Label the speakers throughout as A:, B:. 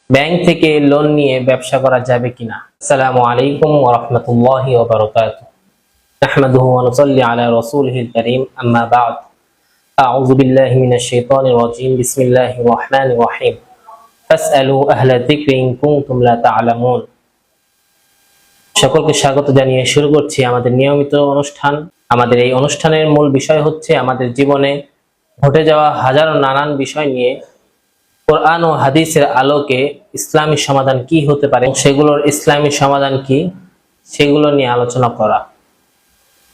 A: Bank থেকে loan নিয়ে ব্যবসা করা যাবে কিনা? আসসালামু আলাইকুম ওয়া রাহমাতুল্লাহি ওয়া বারাকাতুহু। নাহমাদুহু ওয়া নুসাল্লি আলা রাসূলিহিল কারীম, আম্মা বা'দ। আউযু বিল্লাহি মিনাশ শাইতানির রাজীম। বিসমিল্লাহির রাহমানির রাহিম। ফাসআলু আহলা যিকরি ইন কুনতুম লা তা'লামুন। সকলকে স্বাগত জানিয়ে শুরু করছি আমাদের নিয়মিত অনুষ্ঠান। আমাদের এই অনুষ্ঠানের মূল বিষয় হচ্ছে আমাদের জীবনে ঘটে যাওয়া হাজারো নানান বিষয় নিয়ে কোরআন ও হাদিসের আলোকে ইসলামী সমাধান কি হতে পারে, সেগুলোর ইসলামী সমাধান কি, সেগুলো নিয়ে আলোচনা করা।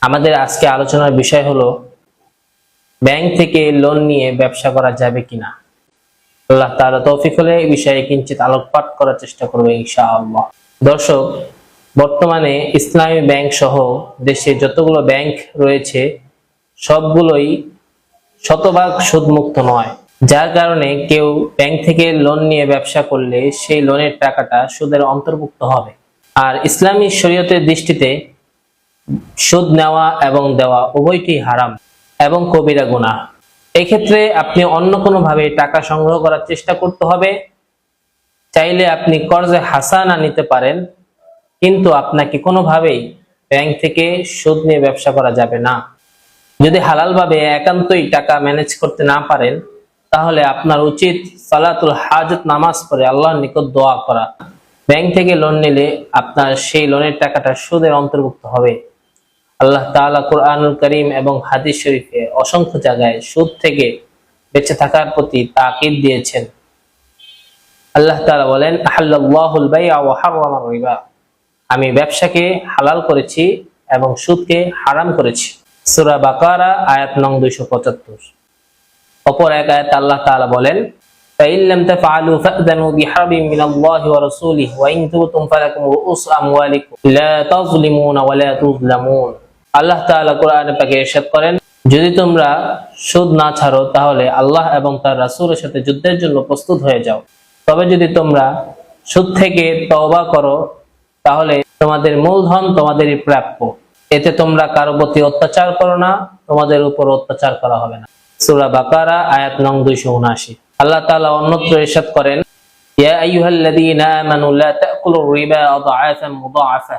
A: আমাদের আজকে আলোচনার বিষয় হলো ব্যাংক থেকে লোন নিয়ে ব্যবসা করা যাবে কিনা। আল্লাহ তাআলা তৌফিক হলে এই বিষয়ে কিঞ্চিত আলোকপাত করার চেষ্টা করব ইনশাআল্লাহ। দর্শক, বর্তমানে ইসলামী ব্যাংক সহ দেশে যতগুলো ব্যাংক রয়েছে সবগুলোই শতভাগ সুদমুক্ত নয়, যার কারণে কেউ ব্যাংক থেকে লোন নিয়ে ব্যবসা করলে সেই লোনের টাকাটা সুদের অন্তর্ভুক্ত হবে। আর ইসলামী শরীয়তের দৃষ্টিতে সুদ নেওয়া এবং দেওয়া উভয়টি হারাম এবং কবিরা গুনাহ। এক্ষেত্রে আপনি অন্য কোনো ভাবে টাকা সংগ্রহ করার চেষ্টা করতে হবে। চাইলে আপনি কর্জে হাসানা নিতে পারেন, কিন্তু আপনাকে কোনোভাবেই ব্যাংক থেকে সুদ নিয়ে ব্যবসা করা যাবে না। যদি হালালভাবে একান্তই টাকা ম্যানেজ করতে না পারেন, তাহলে আপনার উচিত সালাতুল হাজত নামাজ পড়ে আল্লাহর নিকট দোয়া করা। ব্যাংক থেকে লোন নিলে আপনার সেই লোনের টাকাটা সুদের অন্তর্ভুক্ত হবে। আল্লাহ তাআলা কুরআনুল কারীম এবং হাদিস শরীফে অসংখ্য জায়গায় সুদ থেকে বেঁচে থাকার প্রতি তাকিদ দিয়েছেন। আল্লাহ তাআলা বলেন, আহাল্লাল্লাহুল বাই'a ওয়া হাররামার রিবা। আমি ব্যবসাকে হালাল করেছি এবং সুদকে হারাম করেছি। সূরা বাকারা আয়াত নং 275। অপর এক আয়াতে আল্লাহ তাআলা বলেন, ফাইন লাম তাফআলু ফা'যানু বিহারবিন মিনাল্লাহি ওয়া রাসূলিহি ওয়া ইন তুবতুম ফালাকুম রুউসু আমওয়ালিকুম লা তাযলিমুনা ওয়া লা তুযলামুন। আল্লাহ তাআলা কোরআনে পাকে ইরশাদ করেন, যদি তোমরা সুদ না ছাড়ো তাহলে আল্লাহ এবং তার রাসূলের সাথে যুদ্ধের জন্য প্রস্তুত হয়ে যাও। তবে যদি তোমরা সুদ থেকে তওবা করো তাহলে তোমাদের মূলধন তোমাদেরই প্রাপ্য। এতে তোমরা কারো প্রতি অত্যাচার করো না, তোমাদের উপর অত্যাচার করা হবে না। সূরা বাকারা আয়াত নং 279। আল্লাহ তাআলা অন্যত্র ইরশাদ করেন, ইয়া আইয়ুহাল্লাযীনা আমানু লা তা'কুলুর রিবা আদআফান মুদাআফা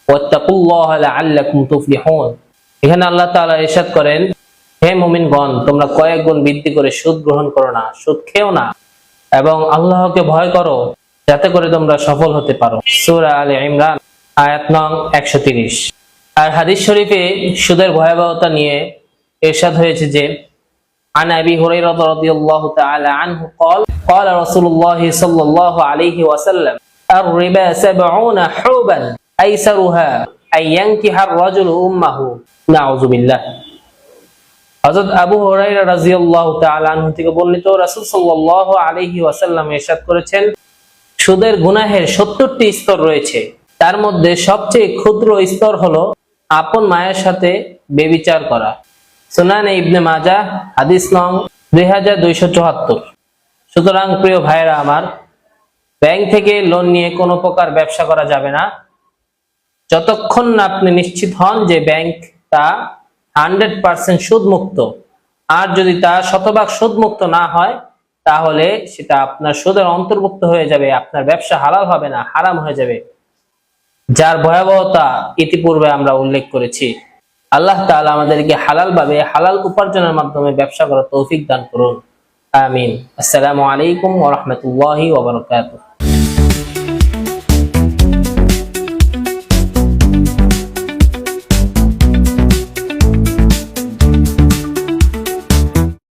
A: ওয়াত্তাকুল্লাহা লাআল্লাকুম তুফলিহুন। এখানে আল্লাহ তাআলা ইরশাদ করেন, হে মুমিনগণ, তোমরা কয়েক গুণ বৃদ্ধি করে সুদ গ্রহণ করো না, সুদ খেও না এবং আল্লাহকে ভয় করো যাতে করে তোমরা সফল হতে পারো। সূরা আলে ইমরান আয়াত নং 130। আর হাদিস শরীফে সুদের ভয়াবহতা নিয়ে ইরশাদ হয়েছে যে, عن أبي هريرة رضي الله تعالى عنه قال قال رسول الله صلى الله عليه وسلم الربا 70 حوبا أيسرها أن ينكح الرجل أمه نعوذ بالله। হযরত আবু হুরায়রা রাদিয়াল্লাহু তাআলা আনহু থেকে বর্ণিত, রাসূল সাল্লাল্লাহু আলাইহি ওয়াসাল্লাম ইরশাদ করেছেন, সুদের গুনাহের 70টি স্তর রয়েছে, তার মধ্যে সবচেয়ে ক্ষুদ্র স্তর হলো আপন মায়ের সাথে ব্যভিচার করা। সুনানে ইবনে মাজাহ হাদিস নং 2274। সুতরাং প্রিয় ভাইরা আমার, ব্যাংক থেকে লোন নিয়ে কোনো প্রকার ব্যবসা করা যাবে না যতক্ষণ না আপনি নিশ্চিত হন যে ব্যাংক তা 100% সুদমুক্ত। আর যদি তা শতভাগ সুদমুক্ত না হয় তাহলে সেটা আপনার সুদের অন্তর্ভুক্ত হয়ে যাবে, আপনার ব্যবসা হালাল হবে না, হারাম হয়ে যাবে, যার ভয়াবহতা ইতিপূর্বে আমরা উল্লেখ করেছি। আল্লাহ তাআলা আমাদেরকে হালালভাবে হালাল উপার্জনের মাধ্যমে ব্যবসা করার তৌফিক দান করুন। আমিন। আসসালামু আলাইকুম ওয়া রাহমাতুল্লাহি ওয়া বারাকাতুহু।